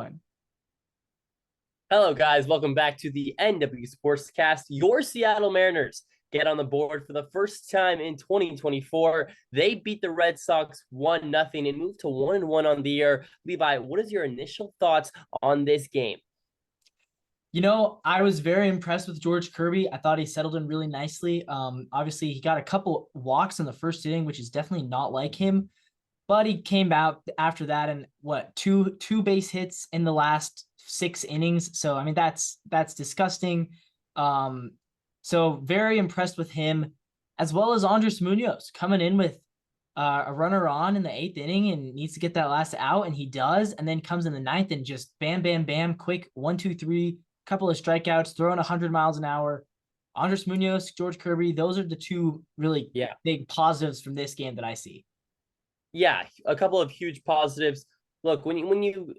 1. Hello, guys. Welcome back to the NW Sportscast. Your Seattle Mariners get on the board for the first time in 2024. They beat the Red Sox 1-0 and moved to 1-1 on the year. Levi, what is your initial thoughts on this game? I was very impressed with George Kirby. I thought he settled in really nicely. Obviously, he got a couple walks in the first inning, which is definitely not like him. But he came out after that and two base hits in the last 6 innings. So I mean that's disgusting. So very impressed with him, as well as Andres Munoz coming in with a runner on in the 8th inning and needs to get that last out, and he does, and then comes in the 9th and just bam, bam, bam, quick 1-2-3, couple of strikeouts, throwing 100 miles an hour. Andres Munoz, George Kirby, those are the two really big positives from this game that I see. Yeah, a couple of huge positives. Look, when you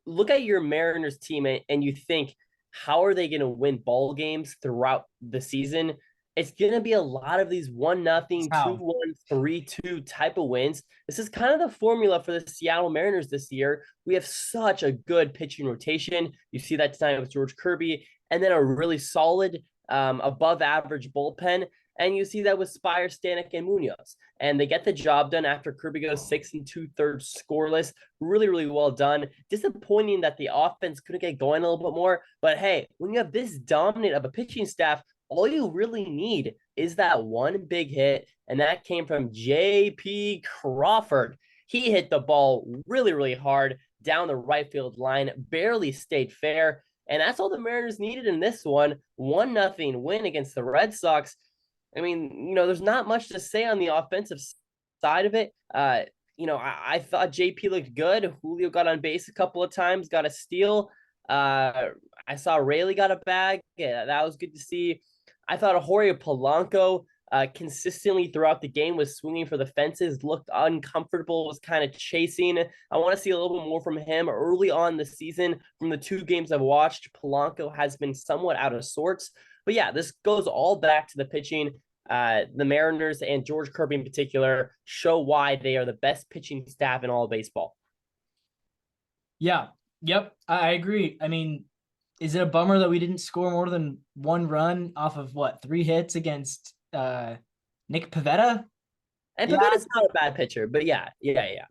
look at your Mariners team and you think, how are they going to win ball games throughout the season? It's going to be a lot of these 1-0, 2-1, 3-2 type of wins. This is kind of the formula for the Seattle Mariners this year. We have such a good pitching rotation. You see that tonight with George Kirby, and then a really solid, above average bullpen. And you see that with Spire, Stanek, and Munoz. And they get the job done after Kirby goes 6 2/3 scoreless. Really, really well done. Disappointing that the offense couldn't get going a little bit more. But hey, when you have this dominant of a pitching staff, all you really need is that one big hit. And that came from JP Crawford. He hit the ball really, really hard down the right field line, barely stayed fair. And that's all the Mariners needed in this one. 1-0 win against the Red Sox. I mean, there's not much to say on the offensive side of it. I thought JP looked good. Julio got on base a couple of times, got a steal. I saw Rayleigh got a bag. Yeah, that was good to see. I thought Jorge Polanco consistently throughout the game was swinging for the fences, looked uncomfortable, was kind of chasing. I want to see a little bit more from him early on the season. From the 2 games I've watched, Polanco has been somewhat out of sorts. But yeah, this goes all back to the pitching. The Mariners and George Kirby in particular show why they are the best pitching staff in all of baseball. Yeah. Yep. I agree. I mean, is it a bummer that we didn't score more than 1 run off of 3 hits against Nick Pivetta? And Pivetta's not a bad pitcher, but yeah.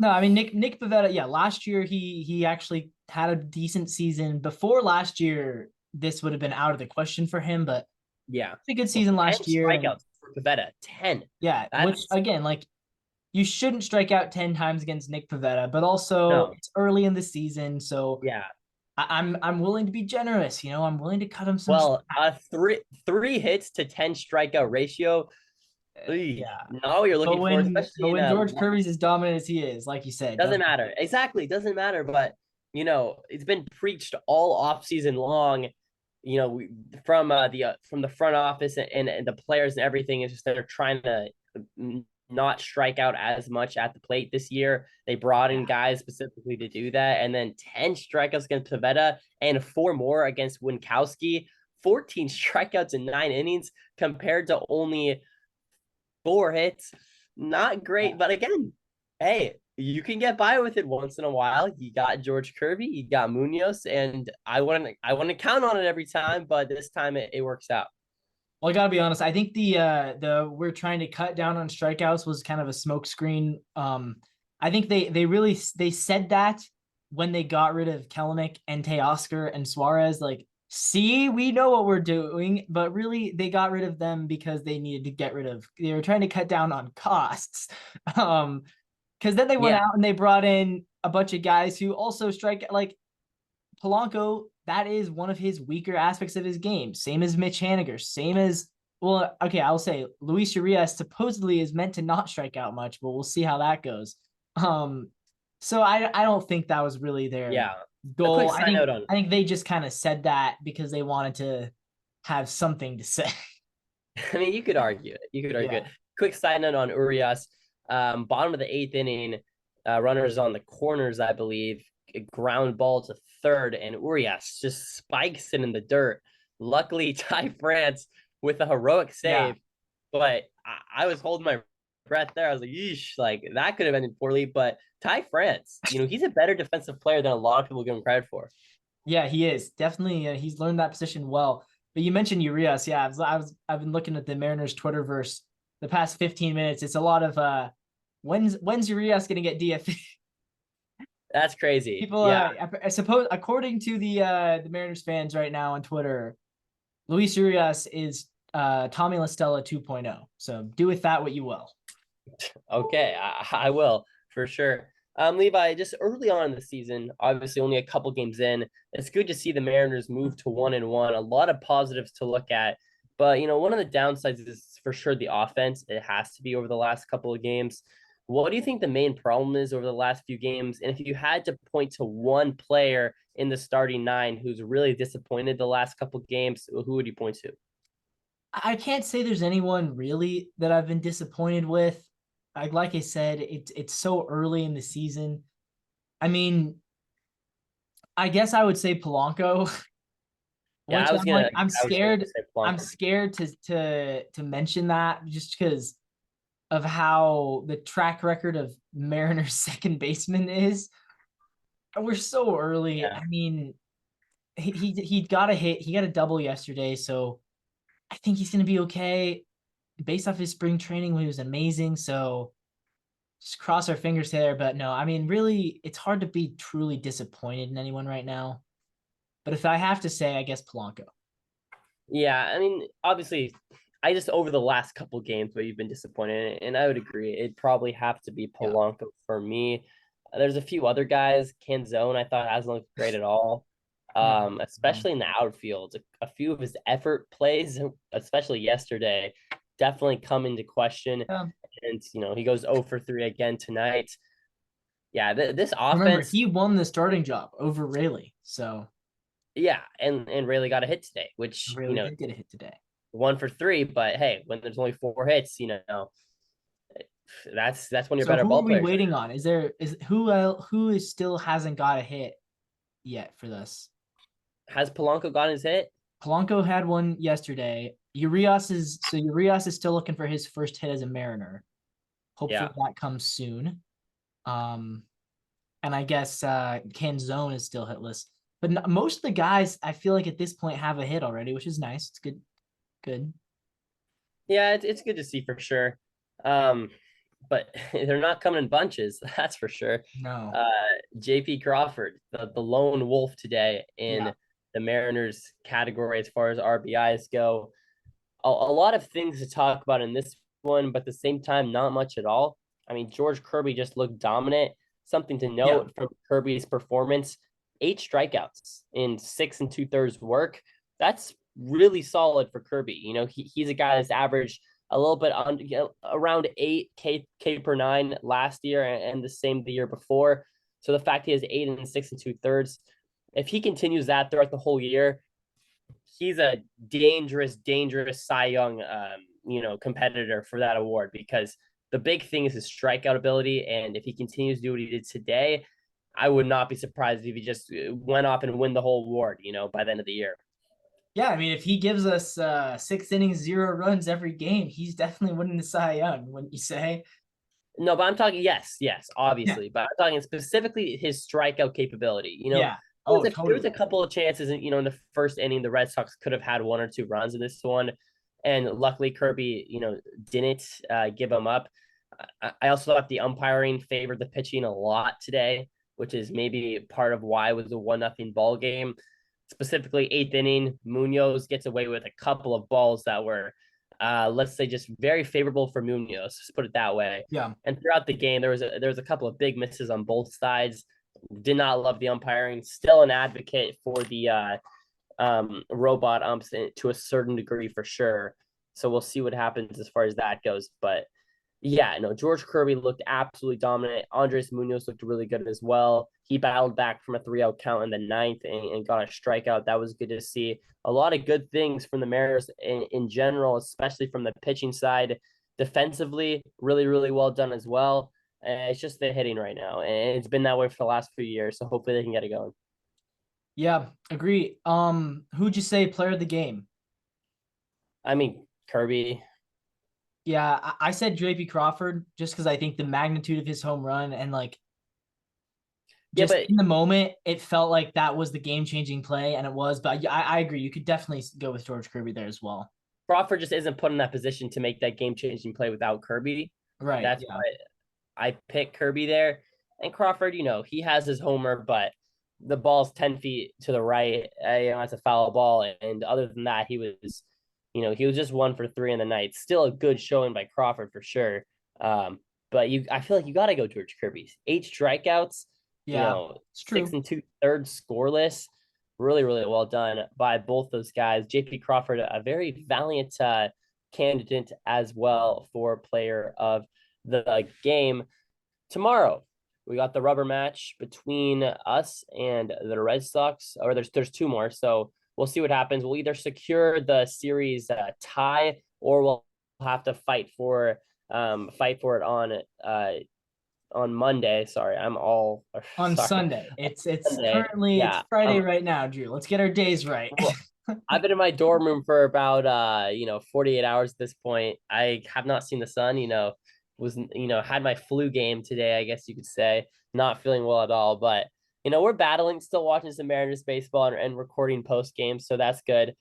No, I mean Nick Pivetta, yeah, last year he actually had a decent season. Before last year, this would have been out of the question for him, but yeah, it's a good season last year. Strikeouts for Pivetta, 10. Yeah, which again, you shouldn't strike out 10 times against Nick Pivetta, but also it's early in the season, so yeah, I'm willing to be generous. I'm willing to cut him some. Well, three hits to 10 strikeout ratio. Yeah, no, you're looking for, especially when George Kirby's as dominant as he is, like you said, doesn't matter. Exactly, doesn't matter. But it's been preached all off season long. From the front office and the players and everything is just they're trying to not strike out as much at the plate this year. They brought in guys specifically to do that, and then 10 strikeouts against Pivetta and 4 more against Winkowski. 14 strikeouts in 9 innings compared to only 4 hits. Not great, but again, hey, you can get by with it once in a while. You got George Kirby, you got Munoz, and I wouldn't count on it every time, but this time it works out. Well, I gotta be honest. I think the we're trying to cut down on strikeouts was kind of a smokescreen. I think they said that when they got rid of Kelenic and Teoscar and Suarez, see, we know what we're doing, but really they got rid of them because they needed to get rid of. They were trying to cut down on costs. Because then they went out and they brought in a bunch of guys who also strike like Polanco. That is one of his weaker aspects of his game. Same as Mitch Haniger. Same as, well, okay, I'll say Luis Urias supposedly is meant to not strike out much, but we'll see how that goes. So I don't think that was really their goal. I think they just kind of said that because they wanted to have something to say. I mean, you could argue it. Quick side note on Urias. Bottom of the 8th inning, runners on the corners, I believe, a ground ball to third, and Urias just spikes it in the dirt. Luckily, Ty France with a heroic save, but I was holding my breath there. I was like, yeesh, like that could have ended poorly, but Ty France, he's a better defensive player than a lot of people give him credit for. Yeah, he is definitely. He's learned that position well. But you mentioned Urias. Yeah, I've been looking at the Mariners Twitterverse the past 15 minutes. It's a lot of when's Urias gonna get DFA? That's crazy. People, Yeah. I suppose, according to the Mariners fans right now on Twitter, Luis Urias is Tommy La Stella 2.0. So do with that what you will. Okay, I will for sure. Levi, just early on in the season, obviously only a couple games in, it's good to see the Mariners move to 1-1. A lot of positives to look at, but one of the downsides is for sure the offense. It has to be over the last couple of games. What do you think the main problem is over the last few games? And if you had to point to one player in the starting nine who's really disappointed the last couple of games, who would you point to? I can't say there's anyone really that I've been disappointed with. Like I said, it's so early in the season. I mean, I guess I would say Polanco, Yeah, which I'm like, I'm I was gonna scared. say I'm Blanco. scared to mention that just because of how the track record of Mariners second baseman is. We're so early. Yeah. I mean, he got a hit. He got a double yesterday, so I think he's gonna be okay. Based off his spring training, he was amazing. So just cross our fingers there. But no, I mean, really, it's hard to be truly disappointed in anyone right now. But if I have to say, I guess Polanco. Yeah, I mean, obviously, I just over the last couple games where you've been disappointed, and I would agree, it'd probably have to be Yeah. Polanco for me. There's a few other guys. Canzone, I thought hasn't looked great at all, Mm-hmm. especially in the outfield. A few of his effort plays, especially yesterday, definitely come into question. Yeah. And he goes 0 for 3 again tonight. Yeah, this Remember, offense, he won the starting job over Rayleigh. So yeah, and really got a hit today, which Rayleigh did get a hit today. 1 for 3. But hey, when there's only 4 hits, that's one of your So better who are ball we players. waiting on? Is who is still hasn't got a hit yet for this? Has Polanco gotten his hit? Polanco had one yesterday. Urias is still looking for his first hit as a Mariner. Hopefully Yeah. that comes soon. Um, and I guess Canzone is still hitless. But most of the guys, I feel like at this point have a hit already, which is nice. It's good. Good. Yeah, it's good to see for sure. But they're not coming in bunches, that's for sure. No. Uh, JP Crawford, the lone wolf today Yeah. in the Mariners category as far as RBIs go. A lot of things to talk about in this one, but at the same time, not much at all. I mean, George Kirby just looked dominant. Something to Yeah. note from Kirby's performance: 8 strikeouts in 6 2/3 work. That's really solid for Kirby. He's a guy that's averaged a little bit on around 8K per nine last year and the same the year before. So the fact he has 8 and 6 2/3, if he continues that throughout the whole year, he's a dangerous Cy Young, competitor for that award, because the big thing is his strikeout ability. And if he continues to do what he did today, I would not be surprised if he just went off and win the whole award, by the end of the year. Yeah, I mean, if he gives us 6 innings, 0 runs every game, he's definitely winning the Cy Young, wouldn't you say? No, but I'm talking, yes, Yeah. obviously, but I'm talking specifically his strikeout capability. Yeah. There Oh, was there was a totally. couple of chances, in the first inning, the Red Sox could have had 1 or 2 runs in this one, and luckily Kirby, didn't give them up. I also thought the umpiring favored the pitching a lot today, which is maybe part of why it was a 1-0 ball game. Specifically, eighth inning, Munoz gets away with a couple of balls that were, let's say, just very favorable for Munoz. Let's put it that way. Yeah. And throughout the game, there was a couple of big misses on both sides. Did not love the umpiring. Still an advocate for the robot umps to a certain degree for sure. So we'll see what happens as far as that goes. But yeah, no, George Kirby looked absolutely dominant. Andres Munoz looked really good as well. He battled back from a 3-0 count in the ninth and got a strikeout. That was good to see. A lot of good things from the Mariners in general, especially from the pitching side. Defensively, really, really well done as well. It's just the hitting right now, and it's been that way for the last few years. So hopefully they can get it going. Yeah, agree. Who'd you say player of the game? I mean, Kirby. Yeah, I said JP Crawford just because I think the magnitude of his home run and like Yeah, just but in the moment, it felt like that was the game-changing play, and it was. But I agree. You could definitely go with George Kirby there as well. Crawford just isn't put in that position to make that game changing play without Kirby. Right. That's Yeah. why I pick Kirby there. And Crawford, he has his homer, but the ball's 10 feet to the right. It's a foul ball. And other than that, he was just 1 for 3 in the night. Still a good showing by Crawford for sure. But I feel like you got to go George Kirby. 8 strikeouts, Yeah. It's six true. and 2/3 scoreless. Really, really well done by both those guys. JP Crawford, a very valiant candidate as well for player of the game. Tomorrow, we got the rubber match between us and the Red Sox, or there's two more. So we'll see what happens. We'll either secure the series tie, or we'll have to fight for it on Monday. Sorry, I'm all On sorry. Sunday. It's Sunday. currently it's Yeah. Friday right now, Drew. Let's get our days right. Well, I've been in my dorm room for about 48 hours at this point. I have not seen the sun, had my flu game today, I guess you could say. Not feeling well at all, but we're battling, still watching some Mariners baseball and recording post game, so that's good.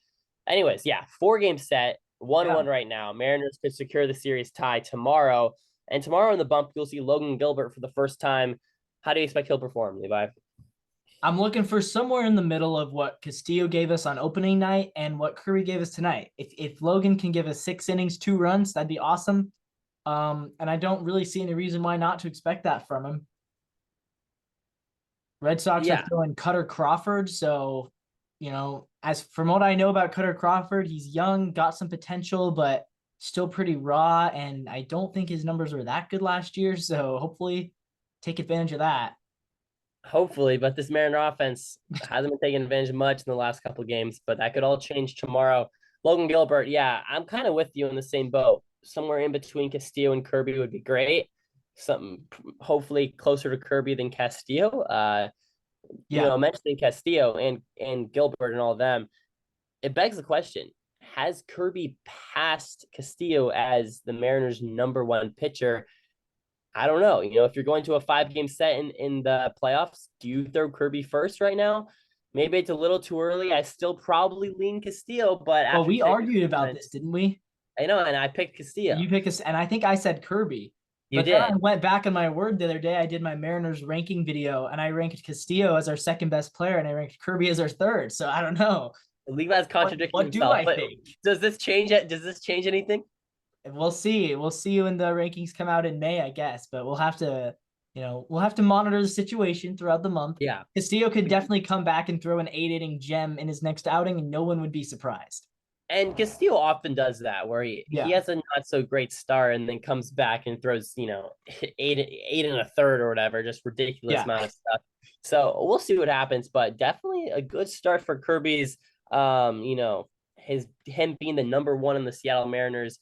Anyways, yeah, 4 game set, 1-1 Yeah. right now. Mariners could secure the series tie tomorrow. And tomorrow in the bump, you'll see Logan Gilbert for the first time. How do you expect he'll perform, Levi? I'm looking for somewhere in the middle of what Castillo gave us on opening night and what Kirby gave us tonight. If Logan can give us 6 innings, 2 runs, that'd be awesome. And I don't really see any reason why not to expect that from him. Red Sox are Yeah, throwing Cutter Crawford, so as from what I know about Cutter Crawford, he's young, got some potential, but still pretty raw, and I don't think his numbers were that good last year. So hopefully, take advantage of that. hopefully, but this Mariner offense hasn't been taking advantage of much in the last couple of games, but that could all change tomorrow. Logan Gilbert, yeah, I'm kind of with you in the same boat. Somewhere in between Castillo and Kirby would be great. Something hopefully closer to Kirby than Castillo. Yeah, Mentioning Castillo and Gilbert and all of them, it begs the question: has Kirby passed Castillo as the Mariners' #1 pitcher? I don't know. If you're going to a 5 game set in the playoffs, do you throw Kirby first right now? Maybe it's a little too early. I still probably lean Castillo, but well, after we today's argued about performance, this, didn't we? I know, and I picked Castillo. You pick us, and I think I said Kirby. You But then I did. went back on my word the other day. I did my Mariners ranking video, and I ranked Castillo as our second best player, and I ranked Kirby as our third. So I don't know. Levi's contradicting What do himself. I But think? does this change it? Does this change anything? We'll see. We'll see when the rankings come out in May, I guess. But we'll have to monitor the situation throughout the month. Yeah. Castillo could definitely come back and throw an 8 inning gem in his next outing, and no one would be surprised. And Castillo often does that, where he Yeah. has a not so great start and then comes back and throws, 8 and a third or whatever, just ridiculous Yeah. amount of stuff. So we'll see what happens, but definitely a good start for Kirby's. Him being the #1 in the Seattle Mariners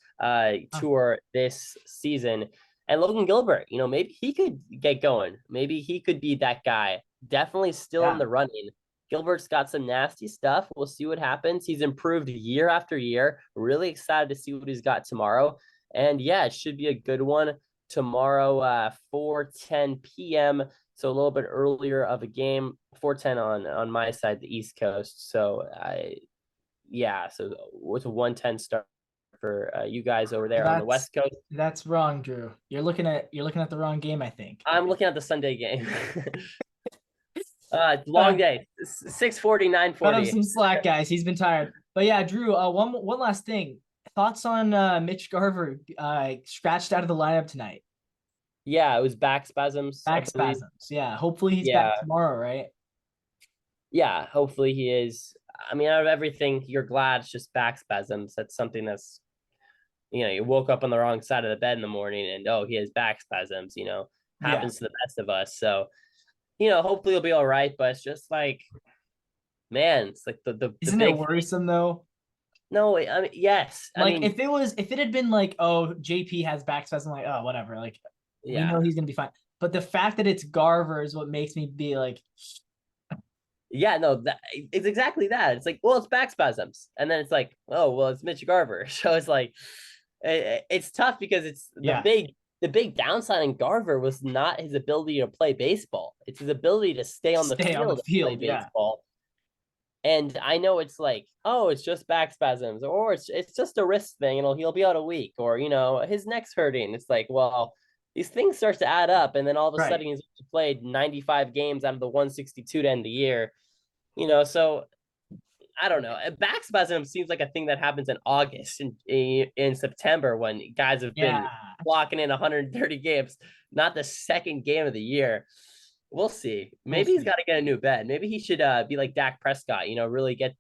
tour this season. And Logan Gilbert, maybe he could get going. Maybe he could be that guy. Definitely still in Yeah. the running. Gilbert's got some nasty stuff. We'll see what happens. He's improved year after year. Really excited to see what he's got tomorrow. And yeah, it should be a good one tomorrow, 4:10 p.m. So a little bit earlier of a game, 4:10 on my side, the East Coast. So so it's a 1:10 start for you guys over there on the That's West Coast. that's wrong, Drew. You're looking at the wrong game, I think. I'm looking at the Sunday game. Uh, Long day. 6:40, Cut him 9:40. some slack, guys. He's been tired. But yeah, Drew. One last thing. Thoughts on Mitch Garver scratched out of the lineup tonight? Yeah, it was back spasms, I Back believe. spasms. Yeah. Hopefully he's back Yeah, tomorrow, right? yeah. Hopefully he is. I mean, out of everything, you're glad it's just back spasms. That's something that's, you woke up on the wrong side of the bed in the morning and he has back spasms. Yeah. Happens to the best of us. So, hopefully he'll be all right. But it's just like, man, it's like the Isn't it big worrisome though? no. I mean, yes. I Like mean, if it had been like, oh, JP has back spasms, like, oh, whatever. Like we know yeah. he's gonna be fine. But the fact that it's Garver is what makes me be like, Yeah, no, it's exactly that. It's like, well, it's back spasms, and then it's like, oh, well, it's Mitch Garver. So it's like, it's tough because it's the yeah, big the big downside in Garver was not his ability to play baseball. It's his ability to stay on the Stay on the field and play field. Yeah. baseball. And I know it's like, oh, it's just back spasms, or it's just a wrist thing, and he'll be out a week, or his neck's hurting. It's like, well, these things start to add up, and then all of a Right. sudden he's played 95 games out of the 162 to end the year. So I don't know. Back spasm seems like a thing that happens in August and in September when guys have Yeah. been clocking in 130 games, not the second game of the year. We'll see. We'll Maybe he's see. got to get a new bed. Maybe he should be like Dak Prescott, really get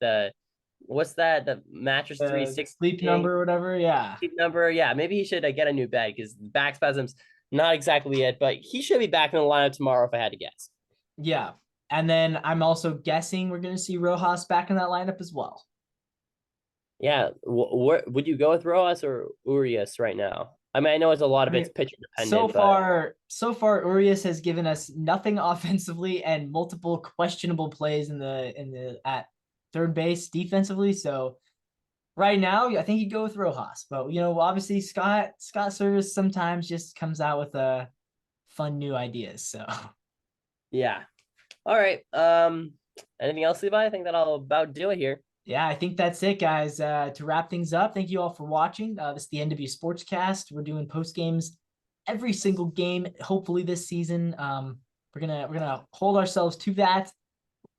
what's that? The mattress The 360 sleep number or whatever. Yeah. number. Yeah, maybe he should get a new bed because back spasms not exactly it, but he should be back in the lineup tomorrow if I had to guess. Yeah. And then I'm also guessing we're going to see Rojas back in that lineup as well. Yeah, where would you go with Rojas or Urias right now? I mean, I know it's a lot I of mean, it's pitcher dependent, but so far, Urias has given us nothing offensively and multiple questionable plays in the at third base defensively. So right now, I think you'd go with Rojas. But obviously Scott Service sometimes just comes out with fun new ideas. So yeah. All right. Anything else, Levi? I think that'll about do it here. yeah, I think that's it, guys. To wrap things up, thank you all for watching. This is the NW Sportscast. We're doing post games every single game. Hopefully this season, we're gonna hold ourselves to that.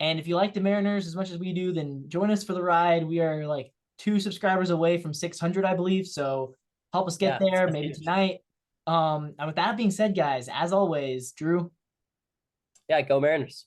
And if you like the Mariners as much as we do, then join us for the ride. We are like 2 subscribers away from 600, I believe. So help us get Yeah, there, that's maybe huge. tonight. And with that being said, guys, as always, Drew. Yeah, go Mariners.